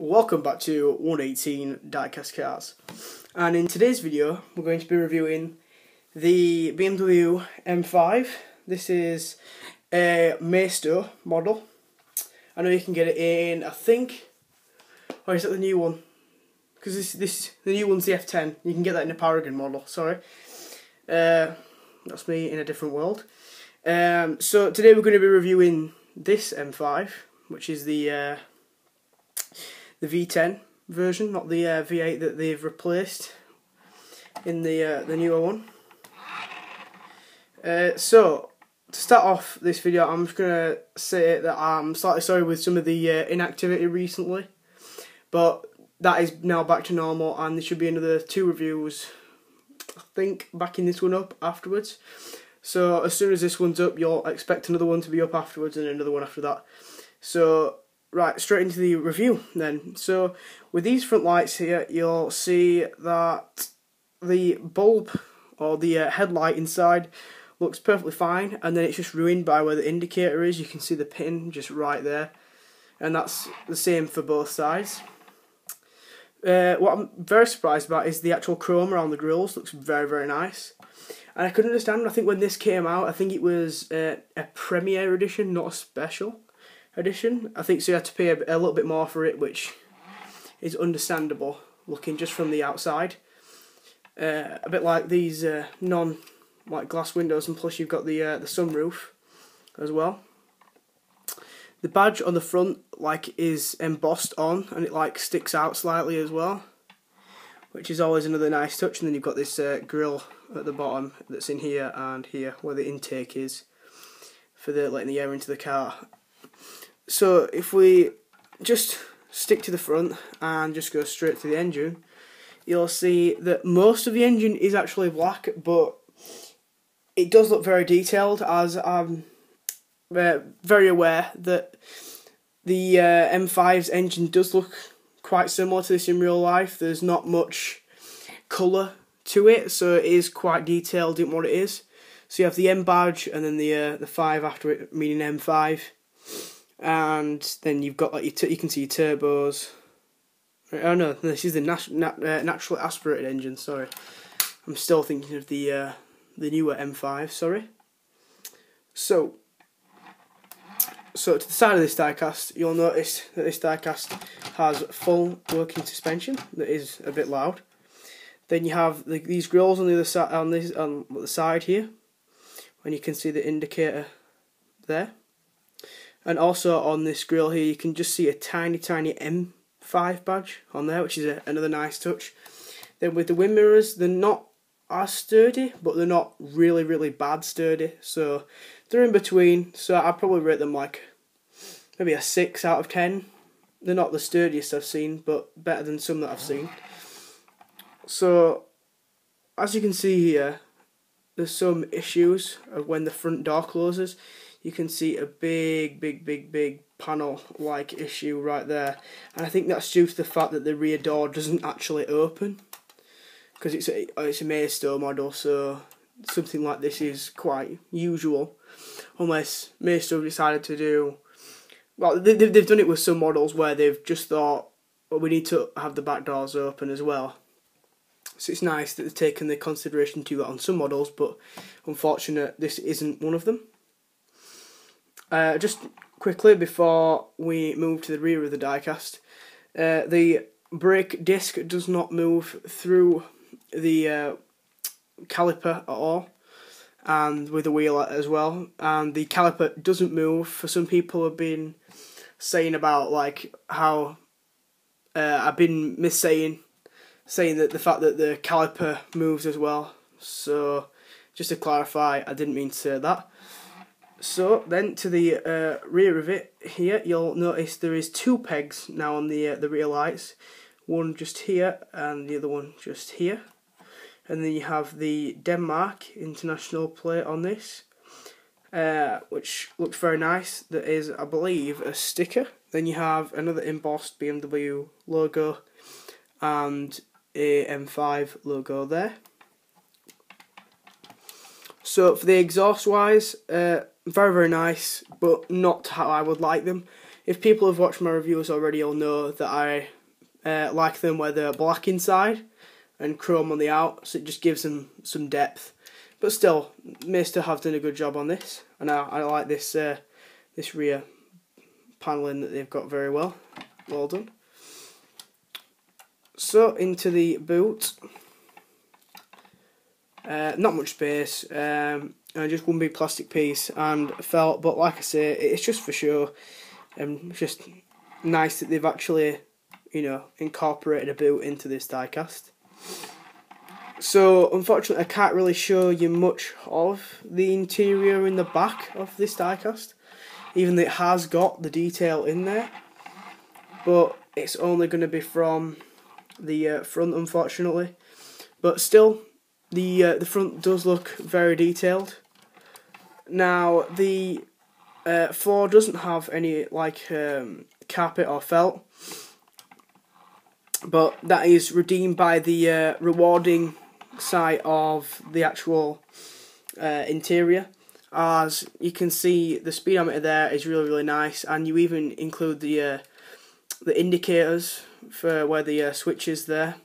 Welcome back to 118 Diecast Cars, and in today's video we're going to be reviewing the BMW M5. This is a Maisto model. I know you can get it in, I think, or is it the new one? Because the new one's the F10. You can get that in a Paragon model, sorry. That's me in a different world. So today we're going to be reviewing this M5, which is the V10 version, not the V8 that they've replaced in the newer one. So to start off this video, I'm just gonna say that I'm slightly sorry with some of the inactivity recently, but that is now back to normal, and there should be another 2 reviews, I think, backing this one up afterwards. So as soon as this one's up, you'll expect another one to be up afterwards and another one after that. So right, straight into the review then. So with these front lights here, you'll see that the bulb or the headlight inside looks perfectly fine, and then it's just ruined by where the indicator is. You can see the pin just right there, and that's the same for both sides. What I'm very surprised about is the actual chrome around the grills. Looks very, very nice. And I couldn't understand, I think when this came out, I think it was a Premier edition, not a Special edition. I think so you had to pay a little bit more for it, which is understandable looking just from the outside. A bit like these glass windows, and plus you've got the sunroof as well. The badge on the front is embossed on, and it sticks out slightly as well, which is always another nice touch. And then you've got this grill at the bottom that's in here and here where the intake is for letting the air into the car. So if we just stick to the front and just go straight to the engine, you'll see that most of the engine is actually black, but it does look very detailed, as I'm very aware that the M5's engine does look quite similar to this in real life. There's not much colour to it, so it is quite detailed in what it is. So you have the M badge and then the 5 after it, meaning M5. And then you've got you can see your turbos. Oh no, this is the naturally aspirated engine. Sorry, I'm still thinking of the newer M5. Sorry. So to the side of this diecast, you'll notice that this diecast has full working suspension. That is a bit loud. Then you have these grills on the other side, on the side here, and you can see the indicator there. And also on this grill here, you can just see a tiny M5 badge on there, which is another nice touch. Then with the wind mirrors, they're not as sturdy, but they're not really, really bad sturdy. So they're in between. So I'd probably rate them maybe a 6 out of 10. They're not the sturdiest I've seen, but better than some that I've seen. So as you can see here, there's some issues of when the front door closes. You can see a big panel-like issue right there. And I think that's due to the fact that the rear door doesn't actually open, because it's a Maisto model, so something like this is quite usual, unless Maisto decided to do... Well, they've done it with some models where they've just thought, well, we need to have the back doors open as well. So it's nice that they've taken the consideration to that on some models, but unfortunate this isn't one of them. Just quickly before we move to the rear of the diecast, the brake disc does not move through the caliper at all, and with the wheel as well. And the caliper doesn't move. For some people have been saying about how I've been saying that the fact that the caliper moves as well. So just to clarify, I didn't mean to say that. So then to the rear of it here, you'll notice there is 2 pegs now on the rear lights. One just here and the other one just here. And then you have the Denmark international plate on this, which looks very nice. That is, I believe, a sticker. Then you have another embossed BMW logo and a M5 logo there. So for the exhaust wise, very, very nice, but not how I would like them. if people have watched my reviews already, you'll know that I like them where they're black inside and chrome on the out, so it just gives them some depth. But still, Maisto have done a good job on this, and I like this this rear panelling that they've got very well. Well done. So into the boot. Not much space, and just one big plastic piece and felt, but like I say, it's just for show, and just nice that they've actually, you know, incorporated a boot into this diecast. So unfortunately I can't really show you much of the interior in the back of this diecast, even though it has got the detail in there, but it's only going to be from the front, unfortunately. But still, the front does look very detailed. Now the floor doesn't have any like carpet or felt, but that is redeemed by the rewarding side of the actual interior. As you can see, the speedometer there is really nice, and you even include the indicators for where the switch is there,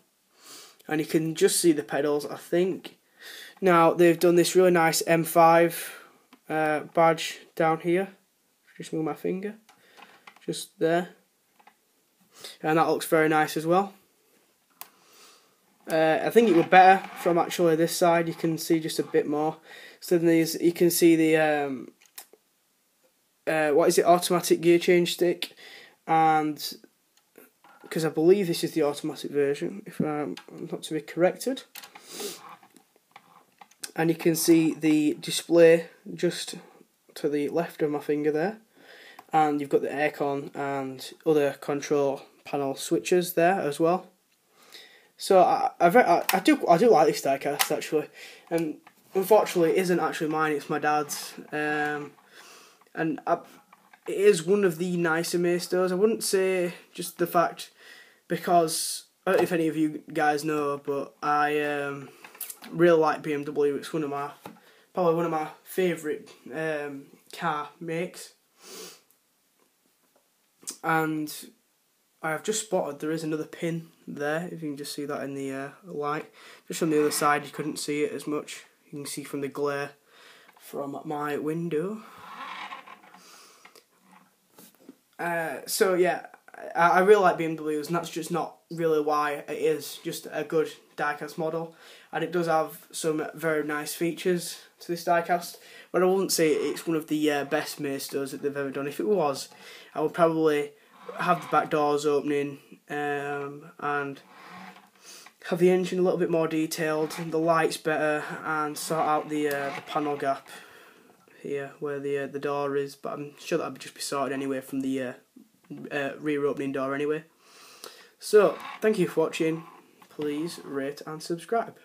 and you can just see the pedals, I think. Now they've done this really nice M5 badge down here. Just move my finger, just there, and that looks very nice as well. I think it would better from actually this side. You can see just a bit more. So then these, you can see the what is it, automatic gear change stick, and because I believe this is the automatic version, if I'm not to be corrected. And you can see the display just to the left of my finger there, and you've got the aircon and other control panel switches there as well. So I do like this diecast actually, and unfortunately it isn't actually mine, it's my dad's, and it is one of the nicer Maistos. I wouldn't say just the fact, because I don't know if any of you guys know, but I really like BMW. It's probably one of my favourite car makes, and I have just spotted there is another pin there, if you can just see that in the light. Just on the other side you couldn't see it as much. You can see from the glare from my window. So yeah, I really like BMWs, and that's just not really why it is just a good diecast model. And it does have some very nice features to this diecast, but I wouldn't say it's one of the best Maistos that they've ever done. If it was, I would probably have the back doors opening and have the engine a little bit more detailed, the lights better, and sort out the panel gap here where the door is. But I'm sure that would just be sorted anyway from the rear opening door anyway. So thank you for watching. Please rate and subscribe.